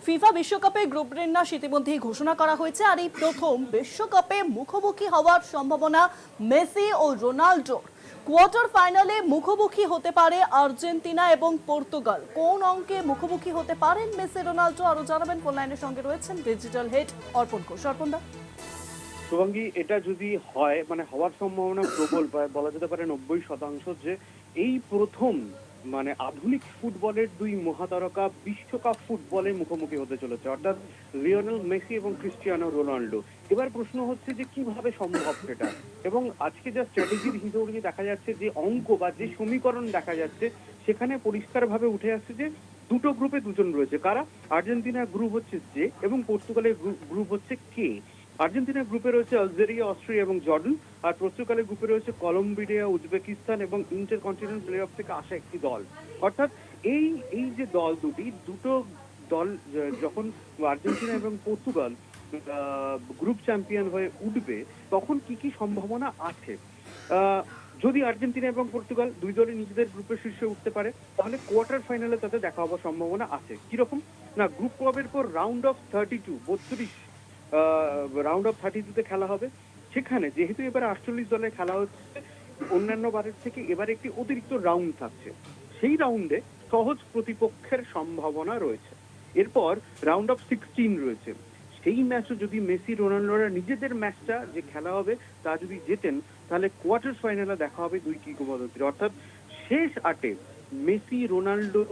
FIFA বিশ্বকাপে group বিন্যাস ইতিমধ্যেই ঘোষণা করা হয়েছে, আর এই প্রথম বিশ্বকাপে মুখোমুখি হওয়ার সম্ভাবনা মেসি ও রোনাল্ডোর। কোয়ার্টার ফাইনালে মুখোমুখি হতে পারে আর্জেন্টিনা এবং পর্তুগাল। কোন অঙ্কে মুখোমুখি হতে পারেন মেসি রোনাল্ডো, আরো জানাবেন ফোন লাইনের সঙ্গে রয়েছেন ডিজিটাল হেড অর্পণ ঘোষ। অর্পণদা, শুভঙ্গী, এটা যদি হয় মানে হওয়ার সম্ভাবনা প্রবল, বলা যেতে পারে 90%, যে এই প্রথম মানে আধুনিক ফুটবলের দুই মহাতারকা বিশ্বকাপ ফুটবলে মুখোমুখি হতে চলেছে, অর্থাৎ লিওনেল মেসি এবং ক্রিস্টিয়ানো রোনাল্ডো। এবার প্রশ্ন হচ্ছে যে কিভাবে সম্ভব সেটা, এবং আজকে যা স্ট্র্যাটেজির হিসেবে দেখা যাচ্ছে, যে অঙ্ক বা যে সমীকরণ দেখা যাচ্ছে, সেখানে পরিষ্কারভাবে উঠে আসছে যে দুটো গ্রুপে দুজন রয়েছে। কারা? আর্জেন্টিনার গ্রুপ হচ্ছে জে এবং পর্তুগালের গ্রুপ হচ্ছে কে। আর্জেন্টিনার গ্রুপে রয়েছে আলজেরিয়া, অস্ট্রিয়া এবং জর্ডান, আর পর্তুগালের গ্রুপে রয়েছে কলম্বিয়া, উজবেকিস্তান এবং ইন্টারকন্টিনেন্টাল প্লে অফ থেকে আসা একটি দল। অর্থাৎ এই যে দল দুটো দল যখন আর্জেন্টিনা এবং পর্তুগাল গ্রুপ চ্যাম্পিয়ন হয়ে উঠবে, তখন কি কি সম্ভাবনা আছে। যদি আর্জেন্টিনা এবং পর্তুগাল দুই দলই নিজেদের গ্রুপের শীর্ষে উঠতে পারে, তাহলে কোয়ার্টার ফাইনালে তাদের দেখা হওয়ার সম্ভাবনা আছে। কিরকম না, গ্রুপ পর্বের পর রাউন্ড অফ 32 রাউন্ড অফ 32-তে খেলা হবে। সেখানে যেহেতু এবার 48 দলের খেলা হচ্ছে, অন্যান্য বারের থেকে এবার একটি অতিরিক্ত রাউন্ড থাকছে। সেই রাউন্ডে সহজ প্রতিপক্ষের সম্ভাবনা রয়েছে। এরপর রাউন্ড অফ 16 রয়েছে। সেই ম্যাচও যদি মেসি রোনাল্ডোরা নিজেদের ম্যাচটা যে খেলা হবে তা যদি জেতেন, তাহলে কোয়ার্টার ফাইনালে দেখা হবে দুই কিংবদন্তির। অর্থাৎ শেষ 8-এ মেসি রোনাল্ডো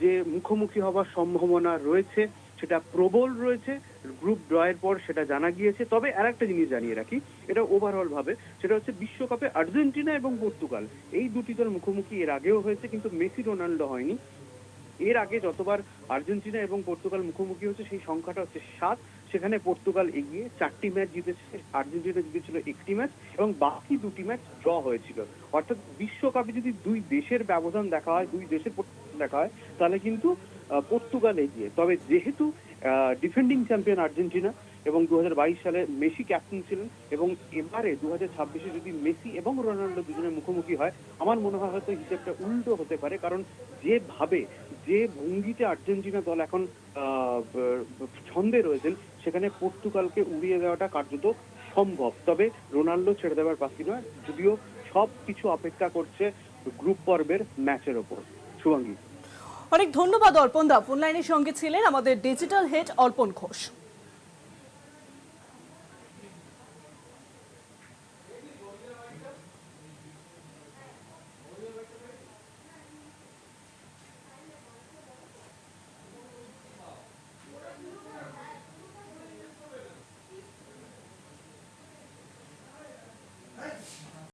যে মুখোমুখি হওয়ার সম্ভাবনা রয়েছে সেটা প্রবল রয়েছে। গ্রুপ ড্রয়ের পর সেটা জানা গিয়েছে। তবে আরেকটা জিনিস জানিয়ে রাখি, এটা ওভারঅল ভাবে, সেটা হচ্ছে বিশ্বকাপে আর্জেন্টিনা এবং পর্তুগাল এই দুটি দল মুখোমুখি এর আগেও হয়েছে, কিন্তু মেসি রোনাল্ডো হয়নি। এর আগে যতবার আর্জেন্টিনা এবং পর্তুগাল মুখোমুখি হচ্ছে সেই সংখ্যাটা হচ্ছে 7। সেখানে পর্তুগাল এগিয়ে 4টি ম্যাচ জিতেছে, আর্জেন্টিনা জিতেছিল 1টি ম্যাচ এবং বাকি 2টি ম্যাচ ড্র হয়েছিল। অর্থাৎ বিশ্বকাপে যদি দুই দেশের ব্যবধান দেখা হয়, দুই দেশের দেখা হয়, তাহলে কিন্তু পর্তুগাল এগিয়ে। তবে যেহেতু ডিফেন্ডিং চ্যাম্পিয়ন আর্জেন্টিনা এবং 2022 সালে মেসি ক্যাপ্টেন ছিলেন, এবং এবারে 2026-এ যদি মেসি এবং রোনাল্ডো দুজনের মুখোমুখি হয়, আমার মনে হয় হয়তো হিসেবটা উল্টো হতে পারে। কারণ যেভাবে যে ভঙ্গিতে আর্জেন্টিনা দল এখন ছন্দে রয়েছেন, সেখানে পর্তুগালকে উড়িয়ে দেওয়াটা কার্যত সম্ভব। তবে রোনাল্ডো ছেড়ে দেওয়ার বাকি নয়, যদিও সব কিছু অপেক্ষা করছে গ্রুপ পর্বের ম্যাচের ওপর। শুভাঙ্গী, অনেক ধন্যবাদ অর্পণদা। ফোন লাইনের সঙ্গে ছিলেন আমাদের ডিজিটাল হেড অর্পণ ঘোষ।